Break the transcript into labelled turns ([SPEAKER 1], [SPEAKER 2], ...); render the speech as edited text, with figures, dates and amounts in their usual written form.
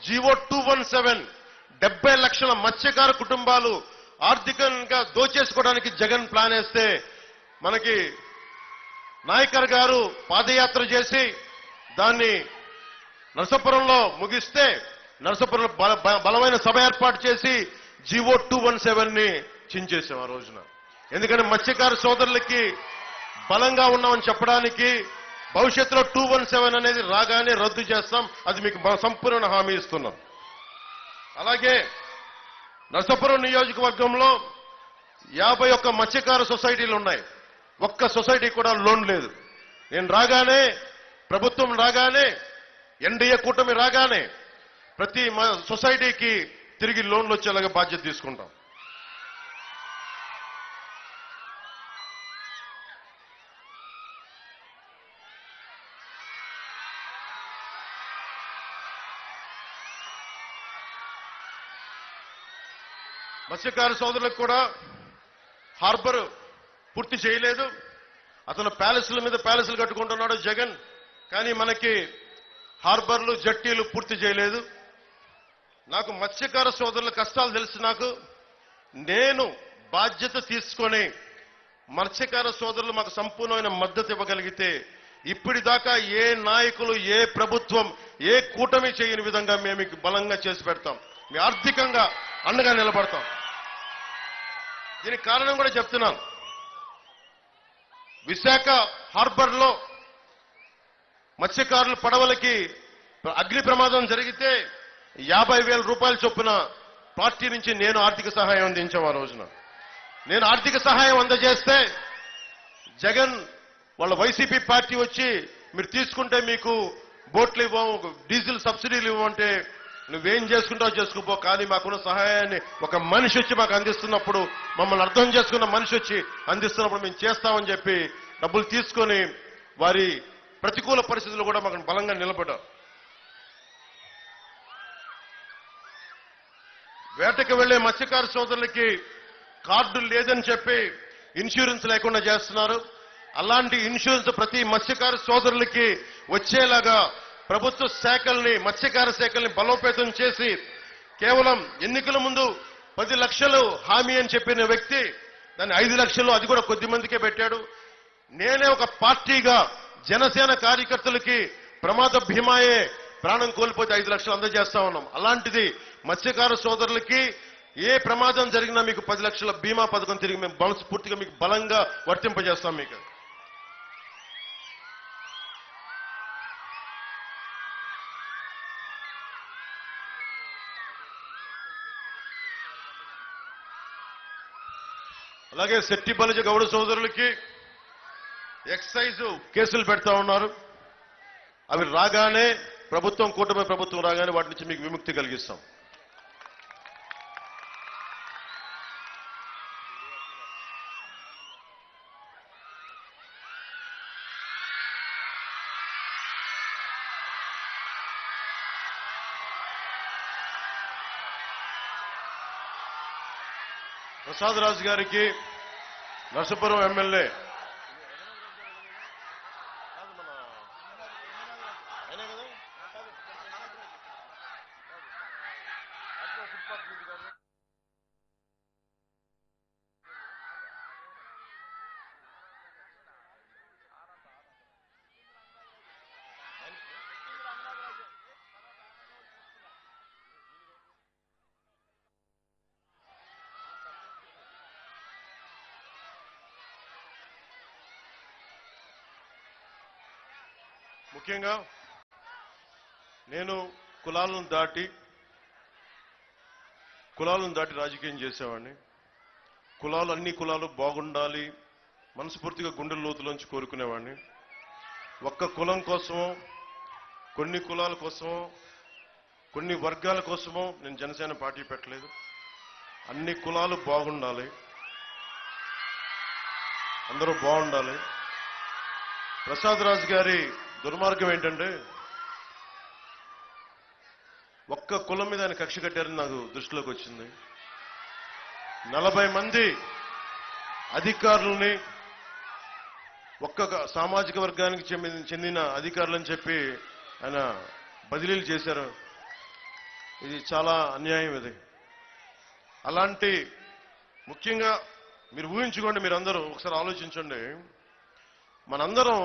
[SPEAKER 1] GO 217 70 లక్షల మత్స్యకార కుటుంబాలు ఆర్థికంగా దోచేసుకోవడానికి జగన్ ప్లాన్ వేస్తే మనకి నాయకర్ గారు పాదయాత్ర చేసి దాన్ని నరసాపురంలో ముగిస్తే నరసాపురంలో బలమైన సభ ఏర్పాటు చేసి జీవో 217ని చించేశాం ఆ రోజున. ఎందుకంటే మత్స్యకార సోదరులకి బలంగా ఉన్నామని చెప్పడానికి భవిష్యత్తులో 217 అనేది రాగానే రద్దు చేస్తాం. అది మీకు సంపూర్ణ హామీ ఇస్తున్నాం. అలాగే నరసాపురం నియోజకవర్గంలో 51 మత్స్యకార సొసైటీలు ఉన్నాయి. ఒక్క సొసైటీ కూడా లోన్ లేదు. నేను రాగానే, ప్రభుత్వం రాగానే, ఎన్డీఏ కూటమి రాగానే ప్రతి సొసైటీకి తిరిగి లోన్లు వచ్చేలాగా బాధ్యత తీసుకుంటాం. మత్స్యకార సోదరులకు కూడా హార్బర్ పూర్తి చేయలేదు. అతను ప్యాలెస్ల మీద ప్యాలెస్లు కట్టుకుంటున్నాడు జగన్. కానీ మనకి హార్బర్లు, జట్టీలు పూర్తి చేయలేదు. నాకు మత్స్యకార సోదరుల కష్టాలు తెలుసు. నేను బాధ్యత తీసుకొని మత్స్యకార సోదరులు మాకు సంపూర్ణమైన మద్దతు ఇవ్వగలిగితే ఇప్పటిదాకా ఏ నాయకులు, ఏ ప్రభుత్వం, ఏ కూటమి చేయని విధంగా మేము బలంగా చేసి పెడతాం. మీ ఆర్థికంగా అండగా నిలబడతాం. దీనికి కారణం కూడా చెప్తున్నాను. విశాఖ హార్బర్ లో మత్స్యకారుల పడవలకి అగ్ని ప్రమాదం జరిగితే 50,000 రూపాయల చొప్పున పార్టీ నుంచి నేను ఆర్థిక సహాయం అందించాం. ఆ రోజున నేను ఆర్థిక సహాయం అందజేస్తే జగన్ వాళ్ళ వైసీపీ పార్టీ వచ్చి మీరు తీసుకుంటే మీకు బోట్లు ఇవ్వం, డీజిల్ సబ్సిడీలు ఇవ్వమంటే నువ్వేం చేసుకుంటావు చేసుకోపో, కానీ మాకున్న సహాయాన్ని ఒక మనిషి వచ్చి మాకు అందిస్తున్నప్పుడు, మమ్మల్ని అర్థం చేసుకున్న మనిషి వచ్చి అందిస్తున్నప్పుడు మేము చేస్తామని చెప్పి డబ్బులు తీసుకొని వారి ప్రతికూల పరిస్థితులు కూడా మాకు బలంగా నిలబడ్డారు. వేటకు వెళ్లే మత్స్యకార సోదరులకి కార్డులు లేదని చెప్పి ఇన్సూరెన్స్ లేకుండా చేస్తున్నారు. అలాంటి ఇన్సూరెన్స్ ప్రతి మత్స్యకార సోదరులకి వచ్చేలాగా ప్రభుత్వ శాఖల్ని, మత్స్యకార శాఖల్ని బలోపేతం చేసి కేవలం ఎన్నికల ముందు 10 లక్షలు హామీ అని చెప్పిన వ్యక్తి దాన్ని 5 లక్షలు, అది కూడా కొద్ది మందికే పెట్టాడు. నేనే ఒక పార్టీగా జనసేన కార్యకర్తలకి ప్రమాద భీమాయే ప్రాణం కోల్పోతే 5 లక్షలు అందజేస్తా ఉన్నాం. అలాంటిది మత్స్యకార సోదరులకి ఏ ప్రమాదం జరిగినా మీకు 10 లక్షల బీమా పథకం తిరిగి మేము పూర్తిగా మీకు బలంగా వర్తింపజేస్తాం. మీకు అలాగే శెట్టి బలిజ గౌడ సోదరులకి ఎక్సైజ్ కేసులు పెడతా ఉన్నారు. అవి రాగానే ప్రభుత్వం, కూటమి ప్రభుత్వం రాగానే వాటి నుంచి మీకు విముక్తి కలిగిస్తాం. ప్రసాద్ రాజు గారికి నరసాపురం ఎమ్మెల్యే ముఖ్యంగా నేను కులాలను దాటి రాజకీయం చేసేవాడిని. అన్ని కులాలు బాగుండాలి మనస్ఫూర్తిగా గుండెల లోతులోంచి కోరుకునేవాడిని. ఒక్క కులం కోసమో, కొన్ని కులాల కోసమో, కొన్ని వర్గాల కోసమో నేను జనసేన పార్టీ పెట్టలేదు. అన్ని కులాలు బాగుండాలి, అందరూ బాగుండాలి. ప్రసాద్ రాజు గారి దుర్మార్గం ఏంటంటే ఒక్క కులం మీద ఆయన కక్ష కట్టారని నాకు దృష్టిలోకి వచ్చింది. 40 మంది అధికారులని ఒక్క సామాజిక వర్గానికి చెందిన అధికారులని చెప్పి ఆయన బదిలీలు చేశారు. ఇది చాలా అన్యాయం. ఇది అలాంటి ముఖ్యంగా మీరు ఊహించుకోండి, మీరందరూ ఒకసారి ఆలోచించండి. మనందరం